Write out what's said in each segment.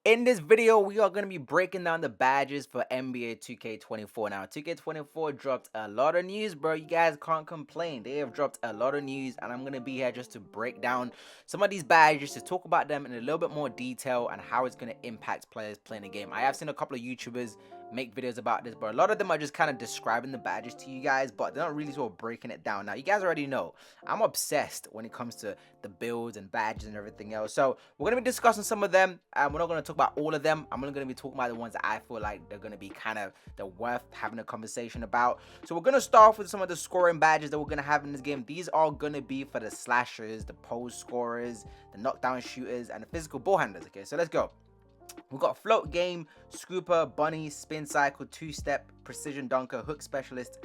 In this video, we are going to be breaking down the badges for NBA 2K24. Now, 2K24 dropped a lot of news, bro. You guys can't complain. They have dropped a lot of news, and I'm going to be here just to break down some of these badges, to talk about them in a little bit more detail and how it's going to impact players playing the game. I have seen a couple of YouTubers make videos about this, but a lot of them are just kind of describing the badges to you guys, but they're not really sort of breaking it down. Now, you guys already know I'm obsessed when it comes to the builds and badges and everything else. So we're going to be discussing some of them, and we're not going to talk about all of them. I'm only going to be talking about the ones that I feel like they're going to be they're worth having a conversation about. So we're going to start off with some of the scoring badges that we're going to have in this game. These are going to be for the slashers, the post scorers, the knockdown shooters, and the physical ball handlers. Okay, so let's go. We've got float game, scooper, bunny, spin cycle, two-step, precision dunker, hook specialist,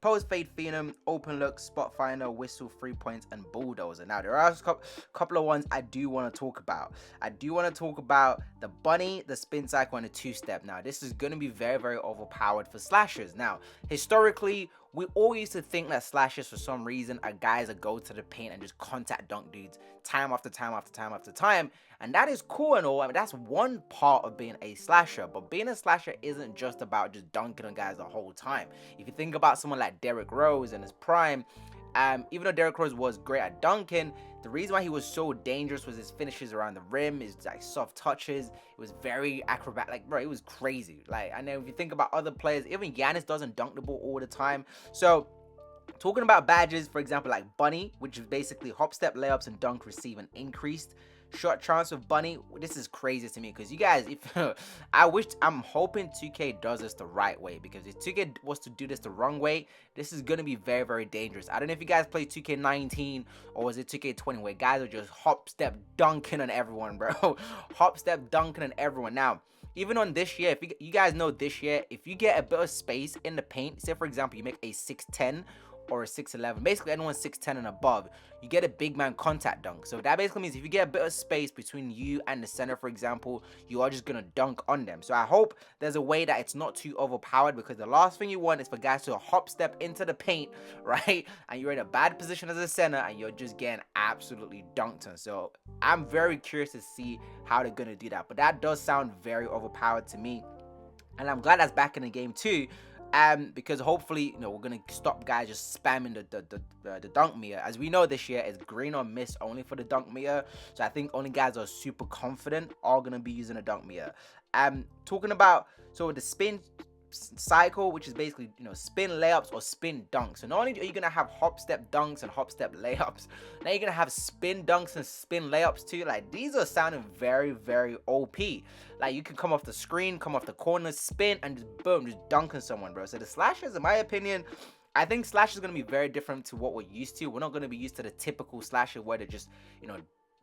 post fade phenom, open look, spot finder, whistle, 3 points, and bulldozer. Now, there are a couple of ones I do want to talk about. I do want to talk about the bunny, the spin cycle, and the two-step. Now, this is going to be very, very overpowered for slashers. Now, historically, we all used to think that slashers, for some reason, are guys that go to the paint and just contact dunk dudes time after time after time after time. And that is cool and all. I mean, that's one part of being a slasher. But being a slasher isn't just about just dunking on guys the whole time. If you think about someone like Derrick Rose in his prime, even though Derrick Rose was great at dunking, the reason why he was so dangerous was his finishes around the rim, his like soft touches. It was very acrobatic, like, bro, it was crazy. Like, and then if you think about other players, even Giannis doesn't dunk the ball all the time. So talking about badges, for example, like Bunny, which is basically hop, step, layups, and dunk receive an increased short chance with Bunny. This is crazy to me because you guys, if I'm hoping 2K does this the right way, because if 2K was to do this the wrong way, this is gonna be very, very dangerous. I don't know if you guys play 2K19 or was it 2K20, where guys are just hop, step, dunking on everyone, bro. Hop, step, dunking on everyone. Now, even on this year, if you guys know this year, if you get a bit of space in the paint, say for example you make a 6'10" or a 6'11", basically anyone 6'10" and above, you get a big man contact dunk. So that basically means if you get a bit of space between you and the center, for example, you are just gonna dunk on them. So I hope there's a way that it's not too overpowered, because the last thing you want is for guys to hop step into the paint, right, and you're in a bad position as a center and you're just getting absolutely dunked on. So I'm very curious to see how they're gonna do that, but that does sound very overpowered to me, and I'm glad that's back in the game too. Because hopefully, we're gonna stop guys just spamming the dunk meter. As we know, this year is green or miss only for the dunk meter, so I think only guys that are super confident are gonna be using a dunk meter. Talking about the spin cycle, which is basically spin layups or spin dunks. So not only are you gonna have hop step dunks and hop step layups, now you're gonna have spin dunks and spin layups too. Like, these are sounding very, very OP. Like, you can come off the screen, come off the corner, spin, and just boom, just dunking someone, bro. So the slashers, in my opinion, I think slashers is gonna be very different to what we're used to. We're not gonna be used to the typical slasher where they're just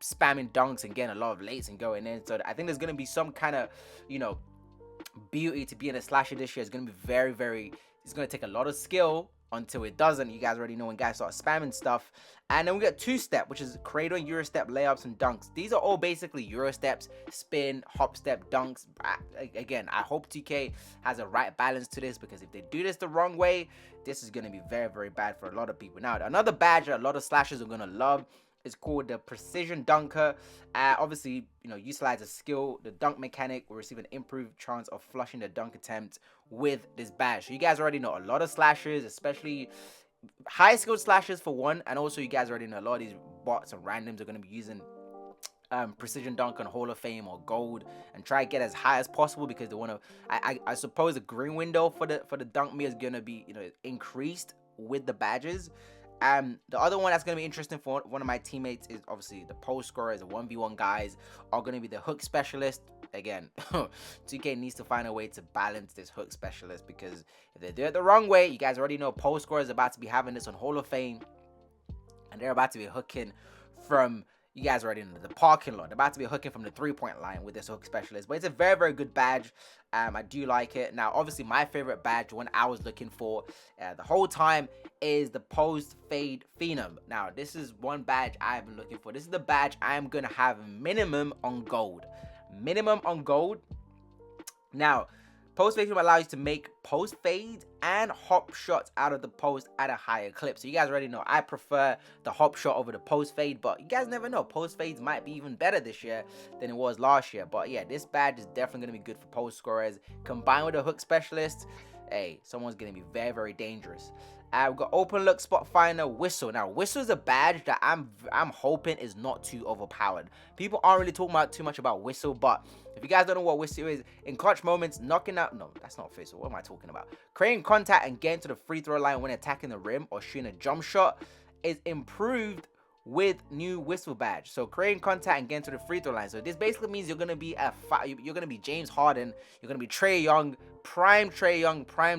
spamming dunks and getting a lot of lates and going in. So I think there's gonna be some kind of beauty to being a slasher this year. Is going to be very, very, it's going to take a lot of skill until it doesn't. You guys already know when guys start spamming stuff. And then we got two-step, which is cradle, Eurostep, layups, and dunks. These are all basically Eurosteps, spin, hop step, dunks. Again, I hope 2K has a right balance to this, because if they do this the wrong way, this is going to be very, very bad for a lot of people. Now, another badge that a lot of slashers are going to love is called the precision dunker. Obviously, utilize a skill. The dunk mechanic will receive an improved chance of flushing the dunk attempt with this badge. So you guys already know a lot of slashers, especially high skilled slashers for one, and also you guys already know a lot of these bots and randoms are going to be using precision dunk on Hall of Fame or gold, and try to get as high as possible, because they want to. I suppose the green window for the dunk me is going to be increased with the badges. The other one that's going to be interesting for one of my teammates is obviously the post scorers. The 1v1 guys are going to be the hook specialist. Again, 2K needs to find a way to balance this hook specialist, because if they do it the wrong way, you guys already know post scorers are about to be having this on Hall of Fame, and they're about to be hooking from, you guys already know, the parking lot. They're about to be hooking from the 3-point line with this hook specialist. But it's a very, very good badge. I do like it. Now, obviously, my favorite badge, one I was looking for the whole time, is the post fade phenom. Now, this is one badge I've been looking for. This is the badge I am going to have minimum on gold. Minimum on gold. Now, Post fade allows you to make post fades and hop shots out of the post at a higher clip. So you guys already know I prefer the hop shot over the post fade, but you guys never know. Post fades might be even better this year than it was last year. But yeah, this badge is definitely going to be good for post scorers. Combined with a hook specialist, hey, someone's going to be very, very dangerous. We've got open look, spot finder, whistle. Now, whistle is a badge that I'm hoping is not too overpowered. People aren't really talking about too much about whistle, but if you guys don't know what whistle is, in clutch moments, knocking out, no, that's not whistle. What am I talking about? Creating contact and getting to the free throw line when attacking the rim or shooting a jump shot is improved with new whistle badge. So creating contact and getting to the free throw line. So this basically means you're gonna be you're gonna be James Harden, you're gonna be Trae Young, prime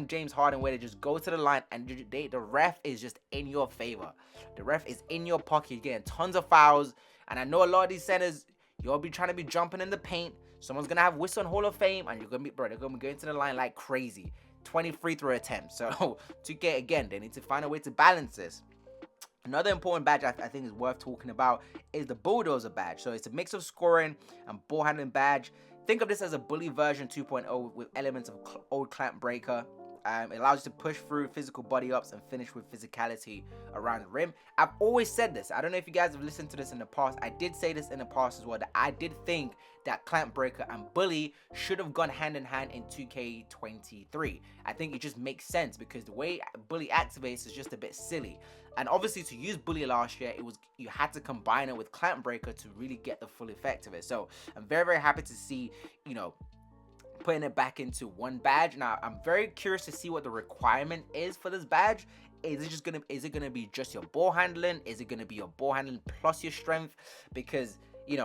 James Harden, where they just go to the line and the ref is just in your favor. The ref is in your pocket. You're getting tons of fouls, and I know a lot of these centers, you'll be trying to be jumping in the paint. Someone's gonna have whistle on Hall of Fame, and you're gonna be, bro, they're gonna be going to the line like crazy. 20 free throw attempts. So 2K again, they need to find a way to balance this. Another important badge I think is worth talking about is the Bulldozer badge. So it's a mix of scoring and ball handling badge. Think of this as a bully version 2.0 with elements of old clamp breaker. It allows you to push through physical body ups and finish with physicality around the rim. I've always said this. I don't know if you guys have listened to this in the past. I did say this in the past as well, that I did think that clamp breaker and bully should have gone hand in hand in 2K23. I think it just makes sense because the way bully activates is just a bit silly. And obviously to use bully last year, you had to combine it with clamp breaker to really get the full effect of it. So I'm very, very happy to see, putting it back into one badge. Now I'm very curious to see what the requirement is for this badge. Is it gonna be just your ball handling? Is it gonna be your ball handling plus your strength? Because you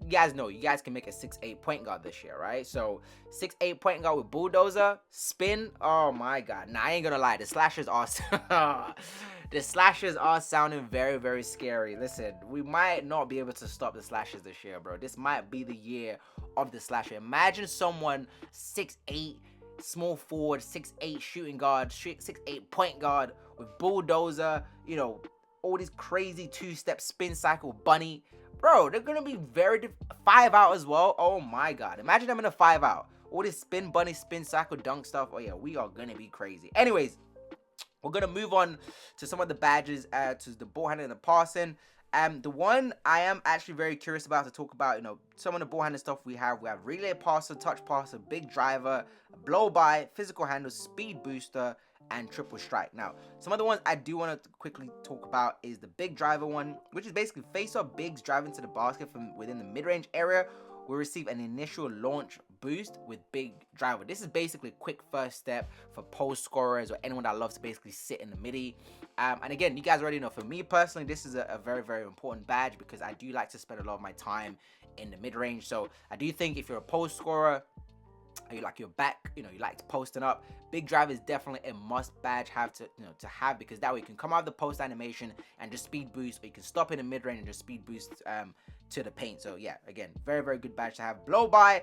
guys can make a 6'8" point guard this year, right? So 6'8" point guard with bulldozer, spin. Oh my god. Nah, I ain't gonna lie, the slashers are the slashers are sounding very, very scary. Listen, we might not be able to stop the slashers this year, bro. This might be the year of the slasher. Imagine someone 6'8", small forward, 6'8" shooting guard, 6'8" point guard with bulldozer, all these crazy two-step spin cycle bunny. Bro, they're gonna be very 5-out as well. Oh my god. Imagine them in a 5-out. All this spin bunny, spin cycle, dunk stuff. Oh yeah, we are gonna be crazy. Anyways, we're gonna move on to some of the badges, to the ball handling and the passing. The one I am actually very curious about to talk about, some of the ball handling stuff we have. We have relay passer, touch passer, big driver, blow by, physical handle, speed booster, and triple strike. Now, some of the ones I do want to quickly talk about is the big driver one, which is basically face-off bigs driving to the basket from within the mid-range area will receive an initial launch boost with big driver. This is basically a quick first step for post scorers or anyone that loves to basically sit in the midi. And again, you guys already know, for me personally, this is a very, very important badge because I do like to spend a lot of my time in the mid-range. So I do think if you're a post scorer, you like your back, you like posting up, big drive is definitely a must badge to have, because that way you can come out of the post animation and just speed boost, or you can stop in the mid-range and just speed boost to the paint. So yeah, again, very, very good badge to have. Blow by,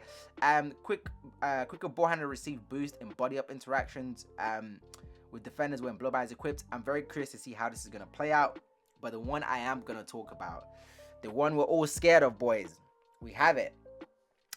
quicker ball handler receive boost in body up interactions with defenders when blow by is equipped. I'm very curious to see how this is going to play out, but the one I am going to talk about, the one we're all scared of, boys, we have it.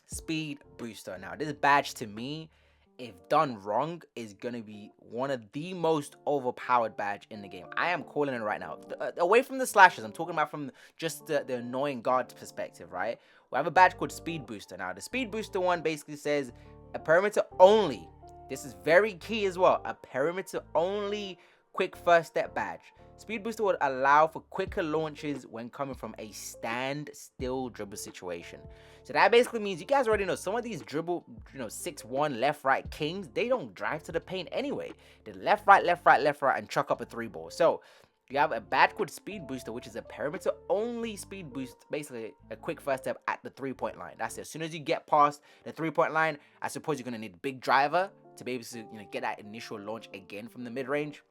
Speed booster. Now this badge, to me, if done wrong, is gonna be one of the most overpowered badge in the game. I am calling it right now. Away from the slashers, I'm talking about from just the annoying guard perspective, right? We have a badge called speed booster. Now the speed booster one basically says a perimeter only. This is very key as well. A perimeter only quick first step badge. Speed booster would allow for quicker launches when coming from a stand-still dribble situation. So that basically means, you guys already know, some of these dribble, 6'1", left-right kings, they don't drive to the paint anyway. They left, right, and chuck up a 3-ball. So you have a badge called speed booster, which is a perimeter only speed boost, basically a quick first step at the 3-point line. That's it. As soon as you get past the 3-point line, I suppose you're going to need a big driver to be able to get that initial launch again from the mid-range.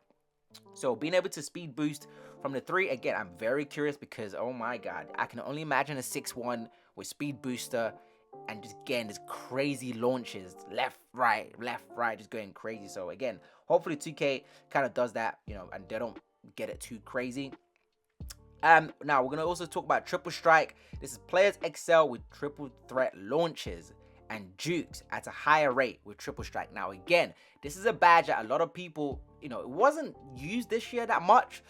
So being able to speed boost from the 3, again, I'm very curious because, oh my god, I can only imagine a 6'1" with speed booster and just getting these crazy launches, left, right, just going crazy. So again, hopefully 2K kind of does that, and they don't get it too crazy. Now we're going to also talk about triple strike. This is players excel with triple threat launches and jukes at a higher rate with triple strike. Now again, this is a badge that a lot of people, it wasn't used this year that much,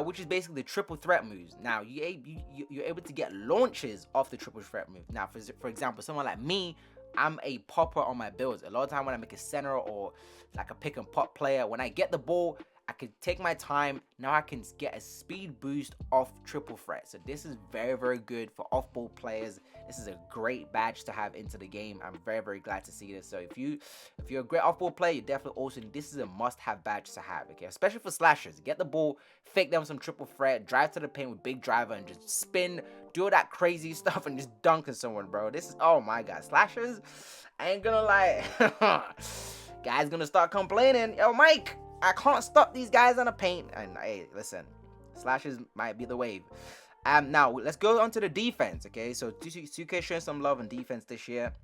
which is basically the triple threat moves. Now you're able to get launches off the triple threat move. Now for example, someone like me, I'm a popper on my builds. A lot of time when I make a center or like a pick and pop player, when I get the ball, I can take my time. Now I can get a speed boost off triple threat. So this is very, very good for off-ball players. This is a great badge to have into the game. I'm very, very glad to see this. So if you're a great off-ball player, you're definitely also, this is a must-have badge to have, okay? Especially for slashers. Get the ball, fake them some triple threat, drive to the paint with big driver, and just spin, do all that crazy stuff, and just dunk on someone, bro. This is, oh my god, slashers, I ain't gonna lie. Guys gonna start complaining, yo, Mike, I can't stop these guys on the paint. And hey, listen, slashers might be the wave. Now let's go on to the defense, okay? So 2K showing some love on defense this year.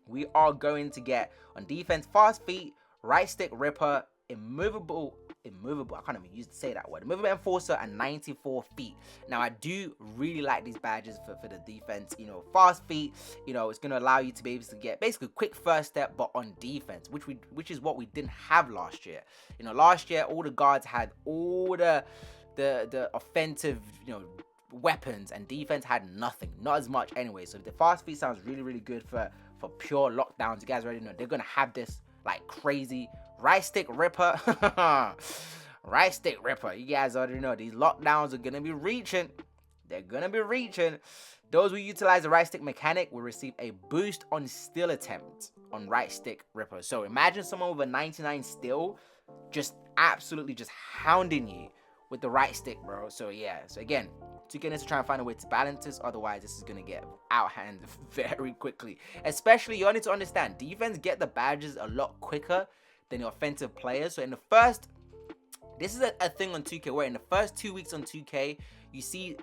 We are going to get on defense fast feet, right stick ripper, immovable, I can't even say that word, immovable enforcer, and 94 feet. Now I do really like these badges for the defense. Fast feet, it's going to allow you to be able to get basically quick first step, but on defense, which is what we didn't have last year. Last year all the guards had all the offensive weapons, and defense had nothing, not as much anyway. So the fast feet sounds really, really good for pure lockdowns. You guys already know they're going to have this like crazy. Right stick ripper. Right stick ripper. You guys already know these lockdowns are gonna be reaching. They're gonna be reaching. Those who utilize the right stick mechanic will receive a boost on steal attempts on right stick ripper. So imagine someone with a 99 steal just absolutely just hounding you with the right stick, bro. So yeah, so again, 2K needs to try and find a way to balance this, otherwise this is going to get out of hand very quickly. Especially, you all need to understand, defense get the badges a lot quicker than the offensive players. So in the first, this is a thing on 2K, where in the first 2 weeks on 2K, you see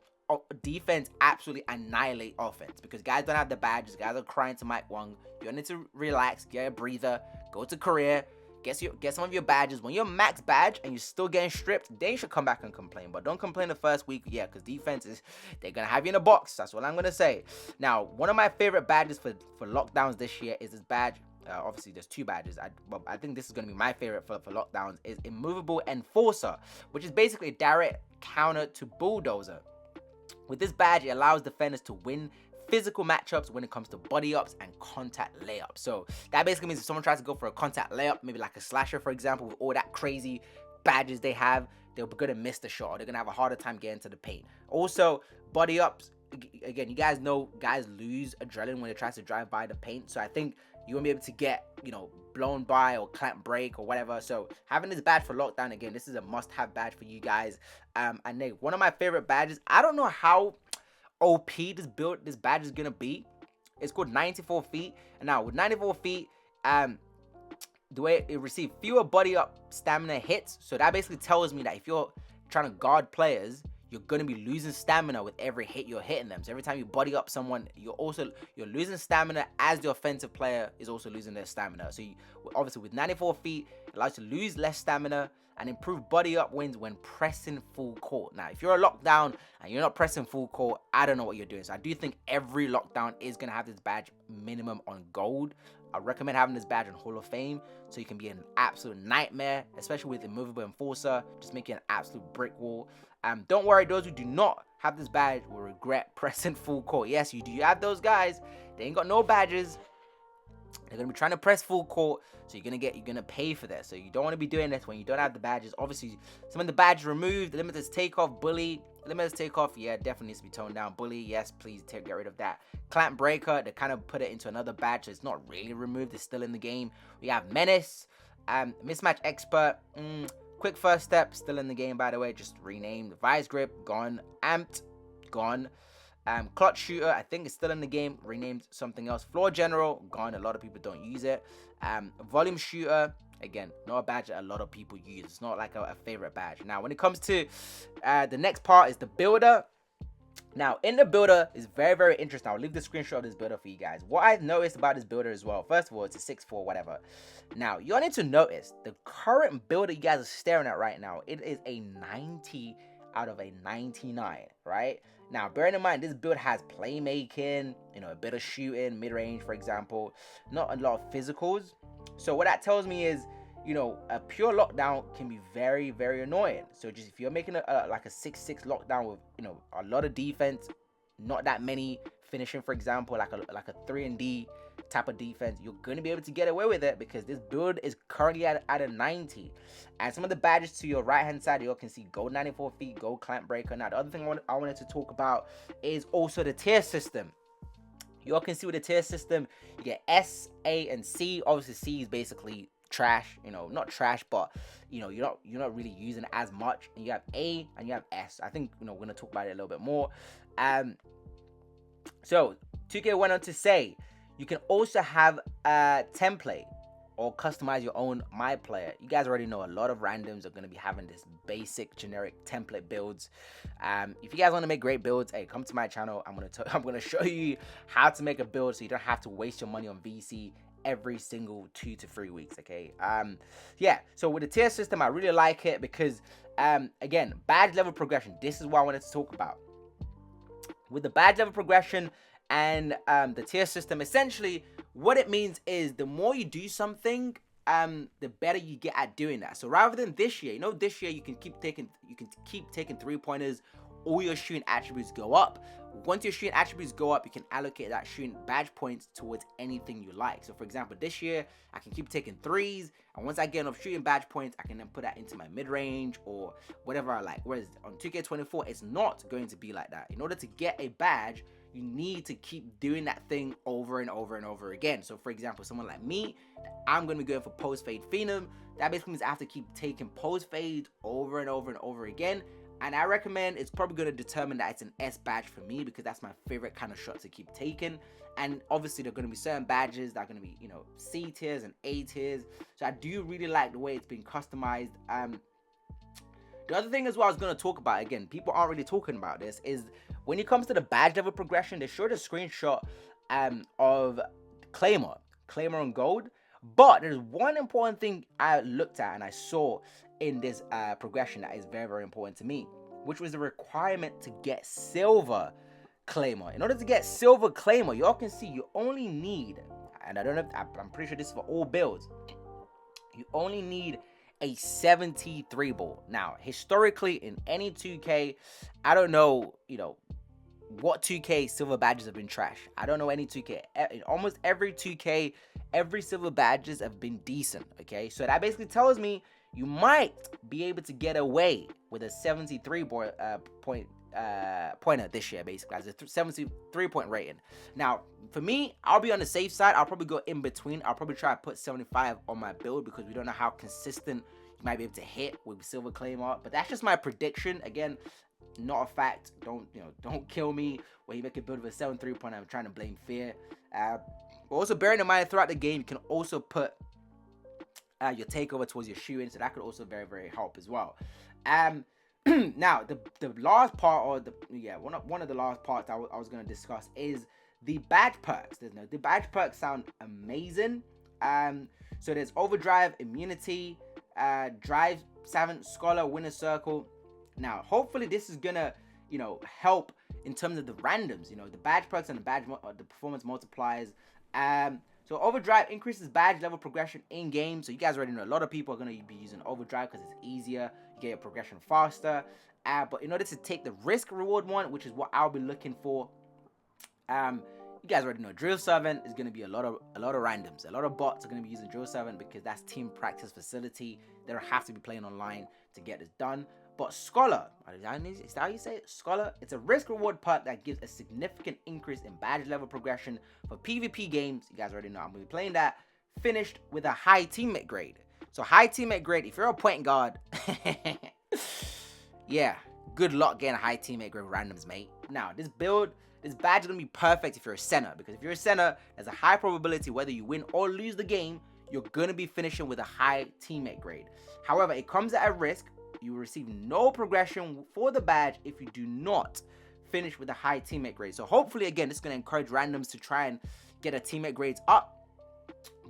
defense absolutely annihilate offense, because guys don't have the badges, guys are crying to Mike Wong. You all need to relax, get a breather, go to career, get some of your badges. When you're max badge and you're still getting stripped, then you should come back and complain. But don't complain the first week, yeah, because defense they're gonna have you in a box. That's what I'm gonna say. Now, one of my favorite badges for lockdowns this year is this badge. Obviously, there's two badges. I think this is gonna be my favorite for lockdowns. Is immovable enforcer, which is basically a direct counter to bulldozer. With this badge, it allows defenders to win physical matchups when it comes to body ups and contact layups. So that basically means if someone tries to go for a contact layup, maybe like a slasher, for example, with all that crazy badges they have, they're gonna miss the shot, or they're gonna have a harder time getting to the paint. Also, body ups, again, you guys know guys lose adrenaline when they try to drive by the paint. So I think you won't be able to get, blown by or clamp break or whatever. So having this badge for lockdown, again, this is a must-have badge for you guys. And then one of my favorite badges, I don't know how OP this badge is gonna be. It's called 94 feet. And now with 94 feet, the way it receives fewer body up stamina hits. So that basically tells me that if you're trying to guard players, you're gonna be losing stamina with every hit you're hitting them. So every time you body up someone, you're losing stamina, as the offensive player is also losing their stamina. So obviously with 94 feet, it allows you to lose less stamina and improve body up wins when pressing full court. Now, if you're a lockdown and you're not pressing full court, I don't know what you're doing. So I do think every lockdown is gonna have this badge minimum on gold. I recommend having this badge in Hall of Fame, so you can be an absolute nightmare, especially with immovable enforcer, just make it an absolute brick wall. Don't worry, those who do not have this badge will regret pressing full court. Yes, you do. You have those guys, they ain't got no badges. They're gonna be trying to press full court, so you're gonna pay for that. So you don't want to be doing this when you don't have the badges. Obviously, some of the badges removed. Limiters takeoff, bully. Limiters takeoff, yeah, definitely needs to be toned down. Bully, yes, please get rid of that. Clamp breaker, they kind of put it into another badge, so it's not really removed. It's still in the game. We have menace, mismatch expert, quick first step, still in the game, by the way, just renamed. Vice grip, gone. Amped, gone. Clutch shooter, I think it's still in the game, renamed something else. Floor general, gone. A lot of people don't use it. Volume shooter, again, not a badge that a lot of people use. It's not like a favorite badge. Now, when it comes to the next part is the builder. Now, in the builder is very, very interesting. I'll leave the screenshot of this builder for you guys. What I've noticed about this builder as well, first of all, it's a 6'4", whatever. Now, you all need to notice the current builder you guys are staring at right now. It is a 90 out of a 99, right? Now, bearing in mind, this build has playmaking, a bit of shooting, mid-range, for example, not a lot of physicals. So what that tells me is, a pure lockdown can be very, very annoying. So just if you're making like a 6-6 lockdown with, a lot of defense, not that many finishing, for example, like a 3-and-D type of defense, you're going to be able to get away with it because this build is currently at a 90. And some of the badges to your right hand side, you can see gold 94 feet, gold clamp breaker. Now, the other thing I wanted to talk about is also the tier system. You all can see with the tier system, you get S, A, and C. Obviously, C is basically trash, not trash, but you're not really using it as much. And you have A and you have S. I think we're gonna talk about it a little bit more. So 2K went on to say you can also have a template or customize your own My Player. You guys already know a lot of randoms are going to be having this basic generic template builds. If you guys want to make great builds, hey, come to my channel. I'm gonna show you how to make a build so you don't have to waste your money on VC every single 2 to 3 weeks. Okay. Yeah. So with the tier system, I really like it because again, badge level progression. This is what I wanted to talk about. With the badge level progression and the tier system, essentially what it means is the more you do something, the better you get at doing that. So rather than this year, this year you can keep taking 3-pointers, all your shooting attributes go up. Once your shooting attributes go up, you can allocate that shooting badge points towards anything you like. So for example, this year I can keep taking threes, and once I get enough shooting badge points, I can then put that into my mid-range or whatever I like. Whereas on 2K24, it's not going to be like that. In order to get a badge, you need to keep doing that thing over and over and over again. So for example, someone like me, I'm going to be going for post fade phenom. That basically means I have to keep taking post fades over and over and over again. And I recommend, it's probably going to determine that it's an S badge for me because that's my favorite kind of shot to keep taking. And obviously there are going to be certain badges that are going to be, C tiers and A tiers. So I do really like the way it's been customized. The other thing as well I was going to talk about, again, people aren't really talking about this, is when it comes to the badge level progression, they showed a screenshot of Claymore on gold. But there's one important thing I looked at and I saw in this progression that is very, very important to me, which was the requirement to get silver Claymore. In order to get silver Claymore, y'all can see you only need, and I don't know, I'm pretty sure this is for all builds, you only need a 73 ball. Now, historically, in any 2K, I don't know, what 2K silver badges have been trash. I don't know any 2K. In almost every 2K, every silver badges have been decent, okay? So that basically tells me you might be able to get away with a 73 pointer this year, basically, as a 73-point rating. Now, for me, I'll be on the safe side. I'll probably go in between. I'll probably try to put 75 on my build because we don't know how consistent you might be able to hit with silver Claymore. But that's just my prediction. Again, not a fact. Don't kill me when you make a build with a 73 point. I'm trying to blame fear. But also bearing in mind, throughout the game, you can also put your takeover towards your shooting, so that could also very, very help as well. Now the last part, or one of the last parts I was going to discuss is the badge perks. The badge perks sound amazing. So there's overdrive, immunity, drive, savant, scholar, winner circle. Now hopefully this is gonna help in terms of the randoms, the badge perks and the performance multipliers. So overdrive increases badge level progression in game. So you guys already know a lot of people are going to be using overdrive because it's easier. You get your progression faster. But in order to take the risk reward one, which is what I'll be looking for, you guys already know drill servant is going to be a lot of randoms. A lot of bots are going to be using drill servant because that's team practice facility. They don't have to be playing online to get this done. But Scholar, is that how you say it? Scholar, it's a risk reward perk that gives a significant increase in badge level progression for PvP games. You guys already know I'm going to be playing that. Finished with a high teammate grade. So high teammate grade, if you're a point guard, yeah, good luck getting a high teammate grade randoms, mate. Now, this badge is going to be perfect if you're a center, because if you're a center, there's a high probability whether you win or lose the game, you're going to be finishing with a high teammate grade. However, it comes at a risk. You will receive no progression for the badge if you do not finish with a high teammate grade. So hopefully, again, this is going to encourage randoms to try and get their teammate grades up.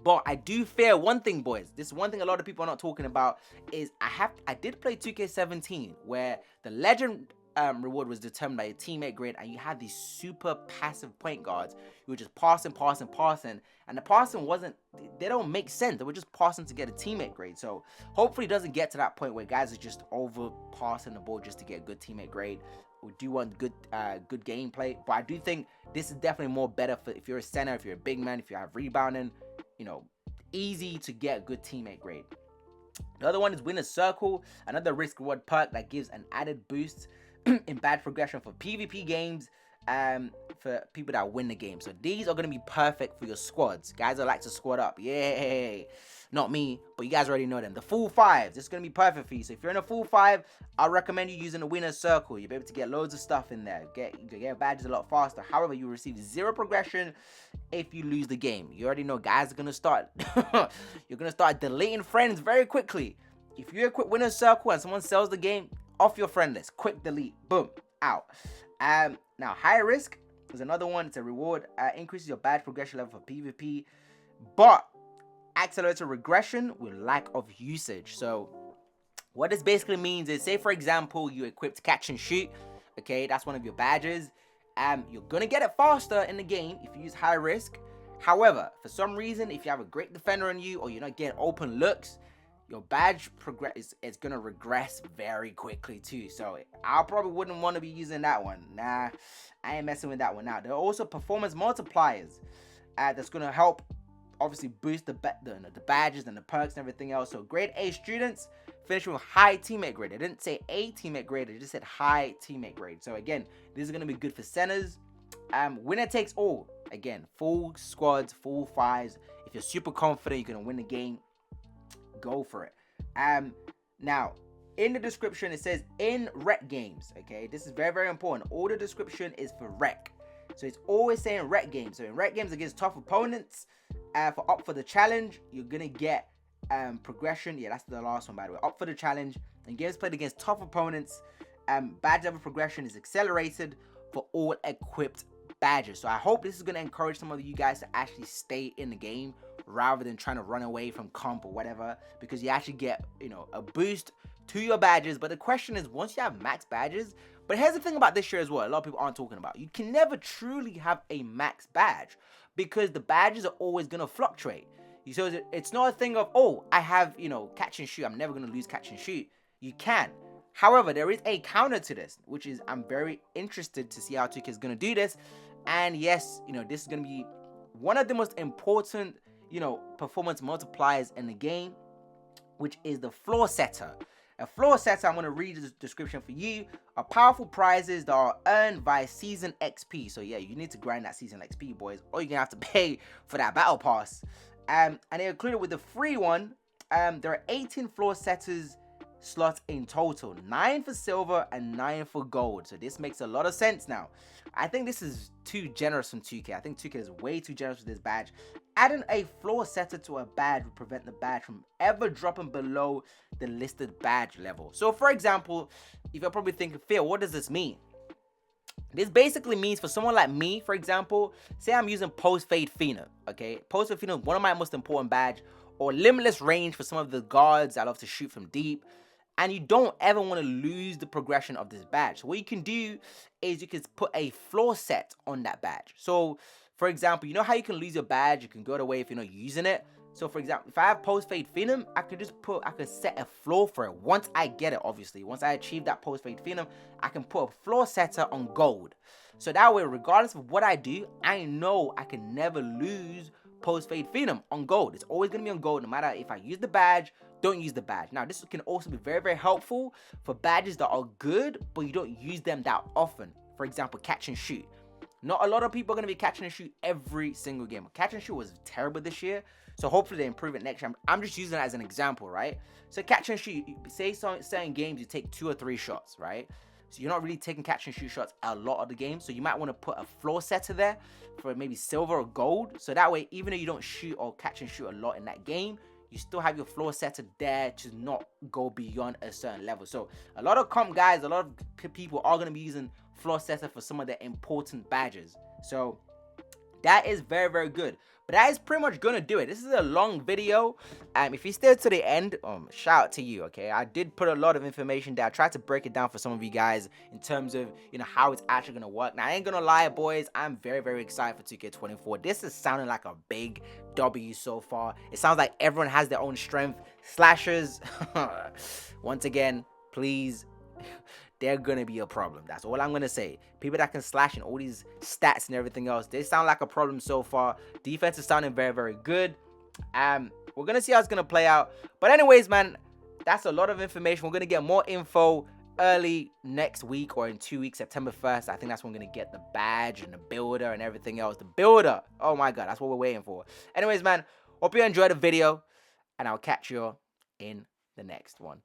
But I do fear one thing, boys. This is one thing a lot of people are not talking about is I did play 2K17 where the legend reward was determined by your teammate grade, and you had these super passive point guards who were just passing, and the passing wasn't, they don't make sense. They were just passing to get a teammate grade. So hopefully it doesn't get to that point where guys are just over passing the ball just to get a good teammate grade. We do want good gameplay, but I do think this is definitely more better for if you're a center, if you're a big man, if you have rebounding, easy to get a good teammate grade. The other one is Winner's Circle, another risk reward perk that gives an added boost in badge progression for PvP games, for people that win the game. So these are going to be perfect for your squads. Guys that like to squad up. Yay! Not me, but you guys already know them. The full fives. This is going to be perfect for you. So if you're in a full five, I recommend you using the Winner's Circle. You'll be able to get loads of stuff in there. You can get badges a lot faster. However, you receive 0 progression if you lose the game. You already know guys are going to start. You're going to start deleting friends very quickly. If you equip Winner's Circle and someone sells the game, off your friend list. Quick delete. Boom. Out. Now, high risk is another one. It's a reward. Increases your badge progression level for PvP, but accelerates regression with lack of usage. So what this basically means is, say for example, you equipped catch and shoot. Okay, that's one of your badges. You're gonna get it faster in the game if you use high risk. However, for some reason, if you have a great defender on you or you're not getting open looks, your badge progress is gonna regress very quickly too. So I probably wouldn't want to be using that one. Nah, I ain't messing with that one. Now there are also performance multipliers that's gonna help obviously boost the badges and the perks and everything else. So grade A students finish with high teammate grade. They didn't say A teammate grade, they just said high teammate grade. So again, this is gonna be good for centers. Winner takes all. Again, full squads, full fives. If you're super confident you're gonna win the game, go for it. Now in the description it says in rec games. Okay, this is very, very important. All the description is for rec, so it's always saying rec games. So in rec games against tough opponents, for up for the challenge, you're gonna get progression. Yeah, that's the last one, by the way. Up for the challenge and games played against tough opponents, badge level progression is accelerated for all equipped badges. So I hope this is gonna encourage some of you guys to actually stay in the game rather than trying to run away from comp or whatever, because you actually get a boost to your badges. But the question is, once you have max badges, but here's the thing about this year as well, a lot of people aren't talking about, you can never truly have a max badge because the badges are always going to fluctuate. So it's not a thing of, oh, I have catch and shoot, I'm never going to lose catch and shoot. You can. However, there is a counter to this, which is I'm very interested to see how 2K is going to do this. And yes, this is going to be one of the most important performance multipliers in the game, which is the floor setter. A floor setter, I'm going to read the description for you, are powerful prizes that are earned by season XP. So yeah, you need to grind that season XP, boys, or you're going to have to pay for that battle pass. And they're included with the free one. There are 18 floor setters slots in total, 9 for silver and 9 for gold. So this makes a lot of sense now. I think this is too generous from 2K. I think 2K is way too generous with this badge. Adding a floor setter to a badge will prevent the badge from ever dropping below the listed badge level. So for example, if you're probably thinking, Phil, what does this mean? This basically means for someone like me, for example, say I'm using Post Fade Phenom, okay? Post Fade Phenom is one of my most important badge, or Limitless Range for some of the guards that love to shoot from deep. And you don't ever want to lose the progression of this badge. So what you can do is you can put a floor set on that badge. So for example, you know how you can lose your badge, you can go away if you're not using it. So for example, if I have Post Fade Phenom, I could set a floor for it once I get it, obviously. Once I achieve that Post Fade Phenom, I can put a floor setter on gold. So that way, regardless of what I do, I know I can never lose Post Fade Phenom on gold. It's always going to be on gold no matter if I use the badge, don't use the badge. Now, this can also be very, very helpful for badges that are good, but you don't use them that often. For example, catch and shoot. Not a lot of people are going to be catching and shoot every single game. Catch and shoot was terrible this year, so hopefully they improve it next year. I'm just using it as an example, right? So catch and shoot, say certain games you take 2 or 3 shots, right? So you're not really taking catch and shoot shots a lot of the games, so you might want to put a floor setter there for maybe silver or gold. So that way, even though you don't shoot or catch and shoot a lot in that game, you still have your floor setter there to not go beyond a certain level. So a lot of comp guys, a lot of people are going to be using floor setter for some of their important badges. So That is very, very good. But that is pretty much gonna do it. This is a long video. If you stayed to the end, shout out to you, okay? I did put a lot of information there. I tried to break it down for some of you guys in terms of, how it's actually gonna work. Now, I ain't gonna lie, boys. I'm very, very excited for 2K24. This is sounding like a big W so far. It sounds like everyone has their own strength. Slashers, once again, please, they're gonna be a problem. That's all I'm gonna say. People that can slash and all these stats and everything else, they sound like a problem so far. Defense is sounding very, very good. We're gonna see how it's gonna play out. But anyways, man, that's a lot of information. We're gonna get more info early next week or in 2 weeks, September 1st. I think that's when we're gonna get the badge and the builder and everything else. The builder, oh my god, that's what we're waiting for. Anyways, man, hope you enjoyed the video, and I'll catch you in the next one.